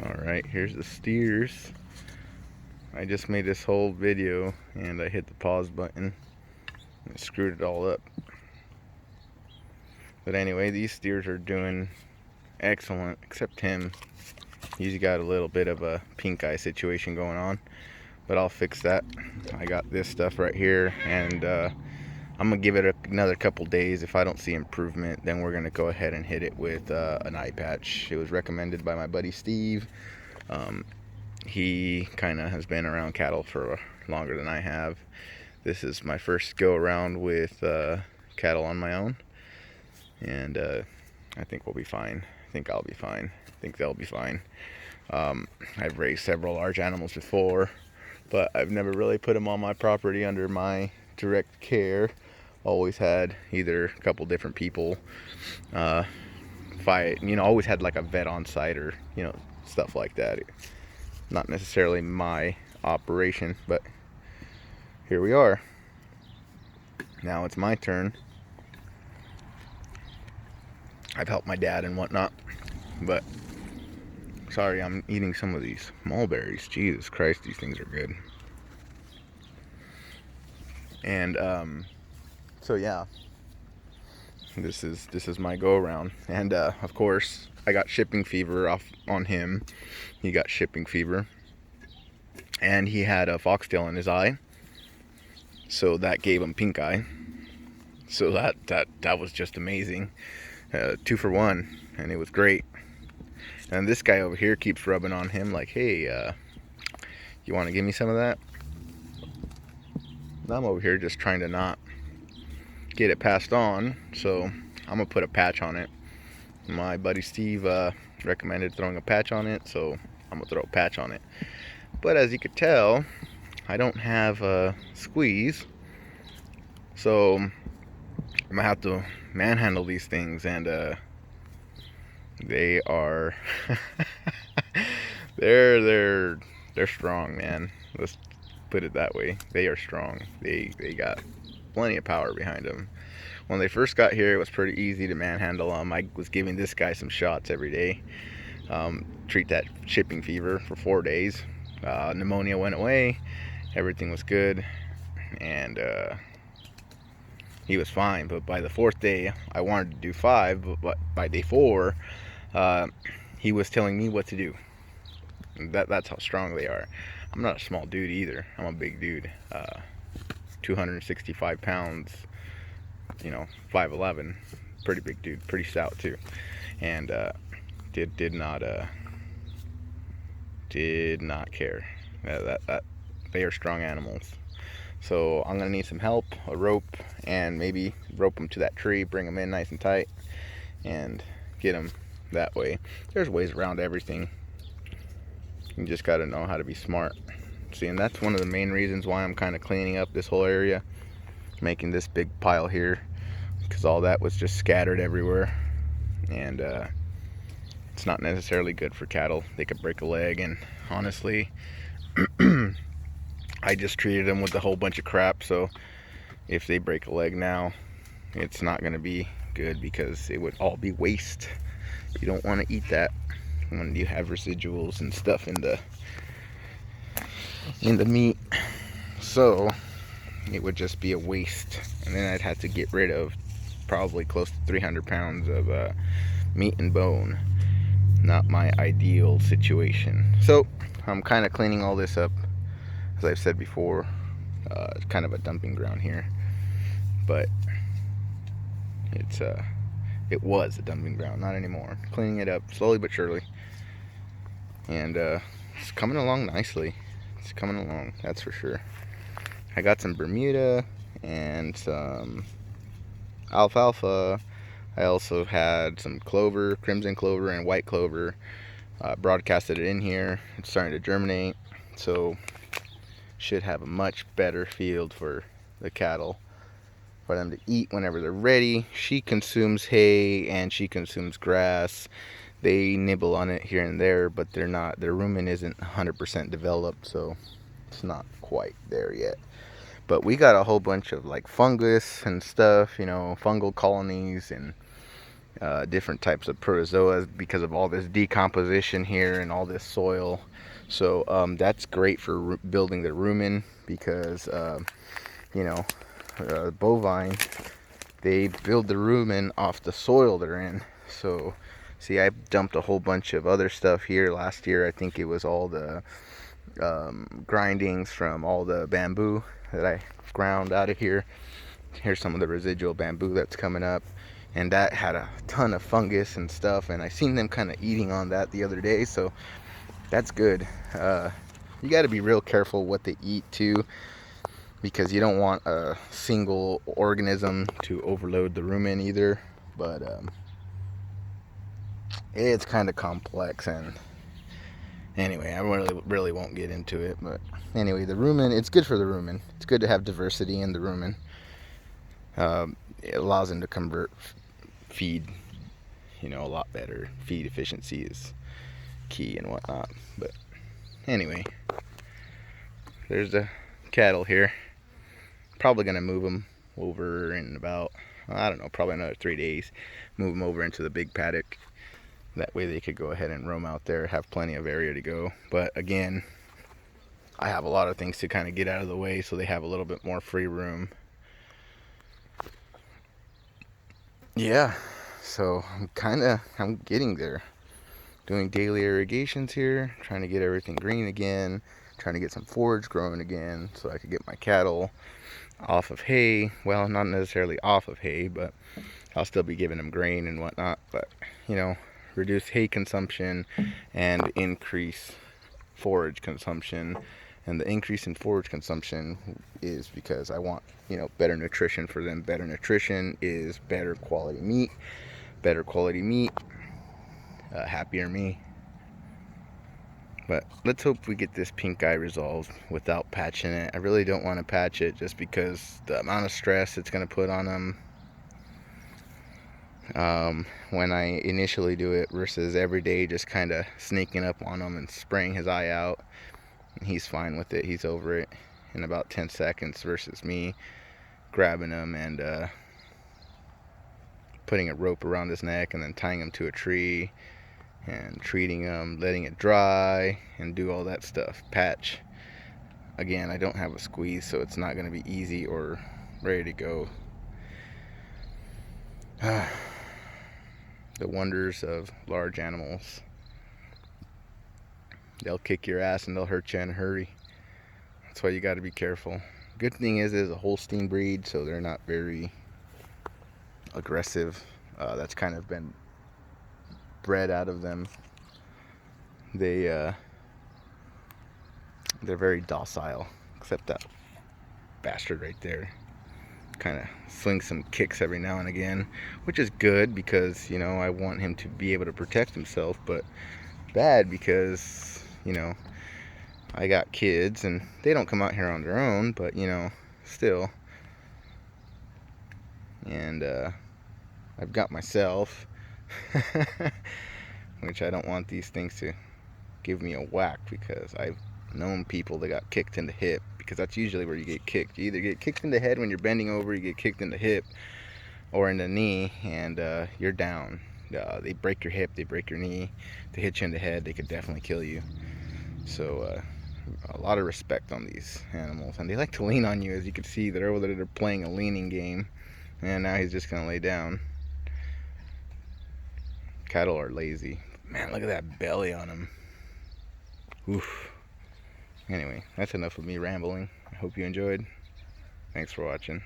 Alright, here's the steers. I just made this whole video and I hit the pause button and screwed it all up. But anyway, these steers are doing excellent, except him. He's got a little bit of a pink eye situation going on, but I'll fix that. I got this stuff right here, and I'm gonna give it another couple days. If I don't see improvement, then we're gonna go ahead and hit it with an eye patch. It was recommended by my buddy Steve. He kind of has been around cattle for longer than I have. This is my first go around with cattle on my own, and I think we'll be fine. I think I'll be fine. I think they'll be fine. I've raised several large animals before, but I've never really put them on my property under my direct care. Always had either a couple different people fight, always had like a vet on site or stuff like that. Not necessarily my operation, but here we are. Now it's my turn. I've helped my dad and whatnot, but sorry, I'm eating some of these mulberries. Jesus Christ, these things are good. And so yeah, this is my go around. And of course, I got shipping fever off on him. He got shipping fever, and he had a foxtail in his eye, so that gave him pink eye. So that was just amazing. 2 for 1, and it was great. And this guy over here keeps rubbing on him like, hey, you want to give me some of that? And I'm over here just trying to not get it passed on, so I'm gonna put a patch on it. My buddy Steve recommended throwing a patch on it, so I'm gonna throw a patch on it. But as you could tell, I don't have a squeeze, so I'm gonna have to manhandle these things, and they are they're strong, man. Let's put it that way. They are strong. They got plenty of power behind them. When they first got here, it was pretty easy to manhandle them. I was giving this guy some shots every day. Treat that shipping fever for 4 days. Pneumonia went away. Everything was good, and he was fine. But by the 4th day, I wanted to do 5, but by day 4, he was telling me what to do. That's how strong they are. I'm not a small dude either. I'm a big dude. 265 pounds, 5'11", pretty big dude, pretty stout too, and did not care. That they are strong animals. So I'm gonna need some help, a rope, and maybe rope them to that tree, bring them in nice and tight, and get them that way. There's ways around everything. You just got to know how to be smart. See, and that's one of the main reasons why I'm kind of cleaning up this whole area, making this big pile here, because all that was just scattered everywhere, and it's not necessarily good for cattle. They could break a leg, and honestly, I just treated them with a whole bunch of crap, so if they break a leg now, it's not going to be good, because it would all be waste. You don't want to eat that when you have residuals and stuff in the meat, so it would just be a waste, and then I'd have to get rid of probably close to 300 pounds of meat and bone. Not my ideal situation. So I'm kind of cleaning all this up. As I've said before, it's kind of a dumping ground here, but it was a dumping ground, not anymore. Cleaning it up slowly but surely, and it's coming along nicely. It's coming along, that's for sure. I got some Bermuda and some alfalfa. I also had some clover, crimson clover and white clover. Broadcasted it in here. It's starting to germinate, so should have a much better field for the cattle, for them to eat whenever they're ready. She consumes hay and she consumes grass. They nibble on it here and there, but their rumen isn't 100% developed, so it's not quite there yet. But we got a whole bunch of like fungus and stuff, fungal colonies, and different types of protozoas because of all this decomposition here and all this soil. So that's great for building the rumen because you know, bovine, they build the rumen off the soil they're in. So see, I dumped a whole bunch of other stuff here last year. I think it was all the grindings from all the bamboo that I ground out of here. Here's some of the residual bamboo that's coming up, and that had a ton of fungus and stuff, and I seen them kind of eating on that the other day, so that's good. You got to be real careful what they eat too, because you don't want a single organism to overload the rumen either. But it's kind of complex, and anyway, I really won't get into it. But anyway, the rumen, it's good for the rumen. It's good to have diversity in the rumen. It allows them to convert feed, a lot better. Feed efficiency is key and whatnot. But anyway, there's the cattle here. Probably gonna move them over in about, I don't know, probably another 3 days. Move them over into the big paddock. That way they could go ahead and roam out there, have plenty of area to go. But again, I have a lot of things to kind of get out of the way so they have a little bit more free room. Yeah, so I'm getting there. Doing daily irrigations here, trying to get everything green again, trying to get some forage growing again so I could get my cattle off of hay. Well, not necessarily off of hay, but I'll still be giving them grain and whatnot. But, reduce hay consumption and increase forage consumption. And the increase in forage consumption is because I want, better nutrition for them. Better nutrition is better quality meat. Better quality meat, happier me. But let's hope we get this pink eye resolved without patching it. I really don't want to patch it just because the amount of stress it's going to put on them when I initially do it versus every day just kind of sneaking up on him and spraying his eye out. He's fine with it. He's over it in about 10 seconds versus me grabbing him and putting a rope around his neck and then tying him to a tree and treating him, letting it dry, and do all that stuff. Patch. Again, I don't have a squeeze, so it's not going to be easy or ready to go. The wonders of large animals. They'll kick your ass and they'll hurt you in a hurry. That's why you got to be careful. Good thing is a Holstein breed, so they're not very aggressive. That's kind of been bred out of them. They're very docile, except that bastard right there kind of swings some kicks every now and again, which is good because I want him to be able to protect himself, but bad because I got kids and they don't come out here on their own, but still. And I've got myself which I don't want these things to give me a whack, because I've known people that got kicked in the hip, because that's usually where you get kicked. You either get kicked in the head when you're bending over, you get kicked in the hip or in the knee, and you're down. They break your hip, they break your knee, they hit you in the head, they could definitely kill you. So a lot of respect on these animals, and they like to lean on you. As you can see, they're playing a leaning game, and now he's just gonna lay down. Cattle are lazy. Man, look at that belly on him. Oof. Anyway, that's enough of me rambling. I hope you enjoyed. Thanks for watching.